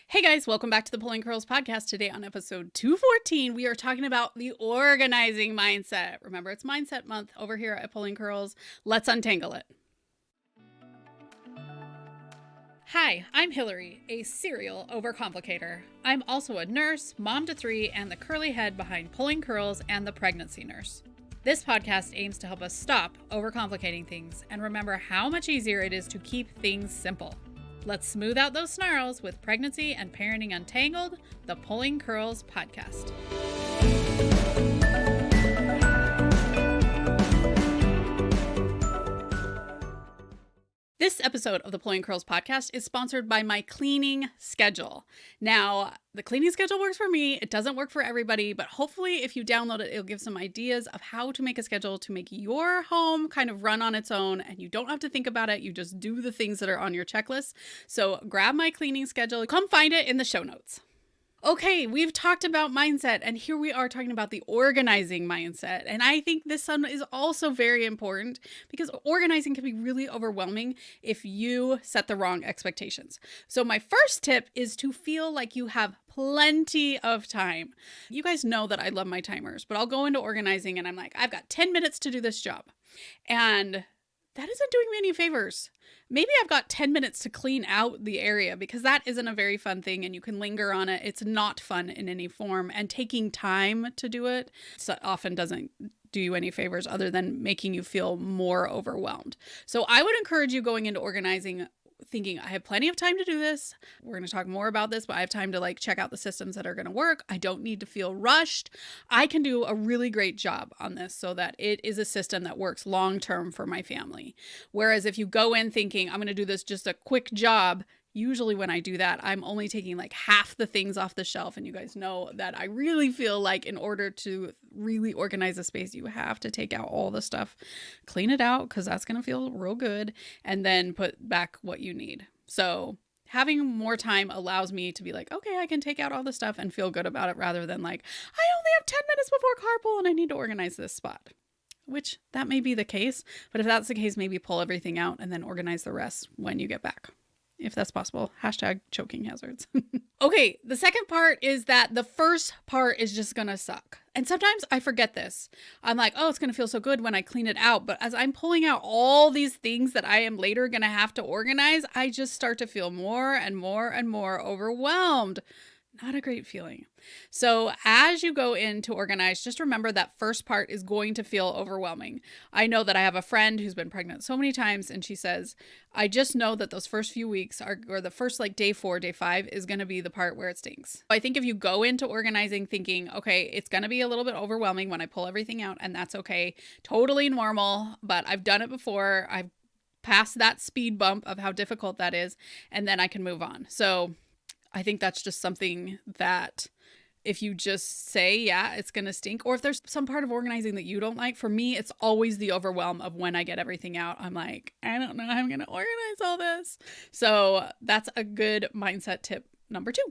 Hey guys, welcome back to the Pulling Curls podcast. Today on episode 214, we are talking about the organizing mindset. Remember, it's Mindset Month over here at Pulling Curls. Let's untangle it. Hi, I'm Hillary, a serial overcomplicator. I'm also a nurse, mom to 3, and the curly head behind Pulling Curls and the Pregnancy Nurse. This podcast aims to help us stop overcomplicating things and remember how much easier it is to keep things simple. Let's smooth out those snarls with Pregnancy and Parenting Untangled, the Pulling Curls podcast. This episode of the Pulling Curls podcast is sponsored by my cleaning schedule. Now, the cleaning schedule works for me. It doesn't work for everybody, but hopefully if you download it, it'll give some ideas of how to make a schedule to make your home kind of run on its own and you don't have to think about it. You just do the things that are on your checklist. So grab my cleaning schedule. Come find it in the show notes. Okay, we've talked about mindset, and here we are talking about the organizing mindset. And I think this one is also very important because organizing can be really overwhelming if you set the wrong expectations. So my first tip is to feel like you have plenty of time. You guys know that I love my timers, but I'll go into organizing and I'm like, I've got 10 minutes to do this job. And that isn't doing me any favors. Maybe I've got 10 minutes to clean out the area because that isn't a very fun thing and you can linger on it. It's not fun in any form, and taking time to do it often doesn't do you any favors other than making you feel more overwhelmed. So I would encourage you going into organizing thinking I have plenty of time to do this. We're going to talk more about this, but I have time to check out the systems that are going to work. I don't need to feel rushed. I can do a really great job on this so that it is a system that works long-term for my family. Whereas if you go in thinking I'm going to do this just a quick job, usually when I do that, I'm only taking half the things off the shelf. And you guys know that I really feel like in order to really organize a space, you have to take out all the stuff, clean it out because that's going to feel real good, and then put back what you need. So having more time allows me to be like, okay, I can take out all the stuff and feel good about it rather than I only have 10 minutes before carpool and I need to organize this spot. Which that may be the case, but if that's the case, maybe pull everything out and then organize the rest when you get back. If that's possible. Hashtag choking hazards. Okay, the second part is that the first part is just gonna suck. And sometimes I forget this. I'm like, oh, it's gonna feel so good when I clean it out. But as I'm pulling out all these things that I am later gonna have to organize, I just start to feel more and more and more overwhelmed. Not a great feeling. So as you go in to organize, just remember that first part is going to feel overwhelming. I know that I have a friend who's been pregnant so many times, and she says, I just know that those first few weeks or the first day 4, day 5 is going to be the part where it stinks. I think if you go into organizing thinking, okay, it's going to be a little bit overwhelming when I pull everything out, and that's okay, totally normal, but I've done it before. I've passed that speed bump of how difficult that is, and then I can move on. So I think that's just something that if you just say, yeah, it's going to stink, or if there's some part of organizing that you don't like, for me, it's always the overwhelm of when I get everything out. I'm like, I don't know how I'm going to organize all this. So that's a good mindset tip number 2.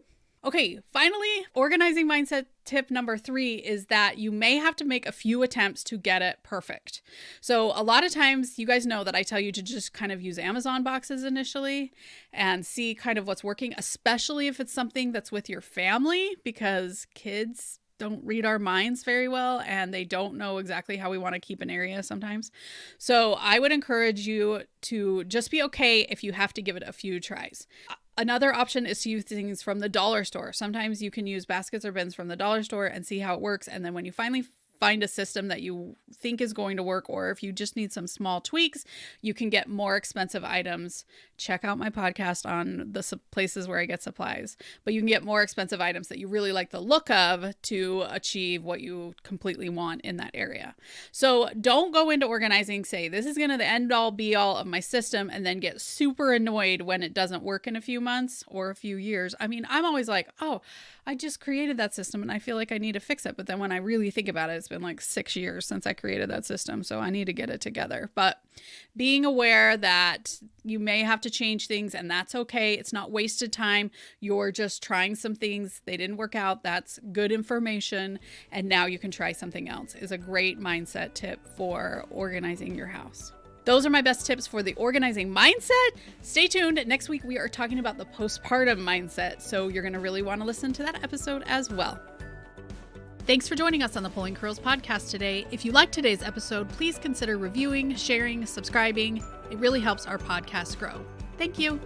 Okay, finally, organizing mindset tip number 3 is that you may have to make a few attempts to get it perfect. So a lot of times, you guys know that I tell you to just kind of use Amazon boxes initially and see kind of what's working, especially if it's something that's with your family, because kids don't read our minds very well and they don't know exactly how we want to keep an area sometimes. So I would encourage you to just be okay if you have to give it a few tries. Another option is to use things from the dollar store. Sometimes you can use baskets or bins from the dollar store and see how it works. And then when you finally find a system that you think is going to work, or if you just need some small tweaks, you can get more expensive items. Check out my podcast on the places where I get supplies, but you can get more expensive items that you really like the look of to achieve what you completely want in that area. So don't go into organizing, say, this is going to the end all be all of my system, and then get super annoyed when it doesn't work in a few months or a few years. I mean, I'm always like, oh, I just created that system and I feel like I need to fix it. But then when I really think about it, it's been 6 years since I created that system. So I need to get it together. But being aware that you may have to change things, and that's okay. It's not wasted time. You're just trying some things. They didn't work out. That's good information. And now you can try something else, is a great mindset tip for organizing your house. Those are my best tips for the organizing mindset. Stay tuned. Next week, we are talking about the postpartum mindset. So you're going to really want to listen to that episode as well. Thanks for joining us on the Pulling Curls podcast today. If you liked today's episode, please consider reviewing, sharing, subscribing. It really helps our podcast grow. Thank you.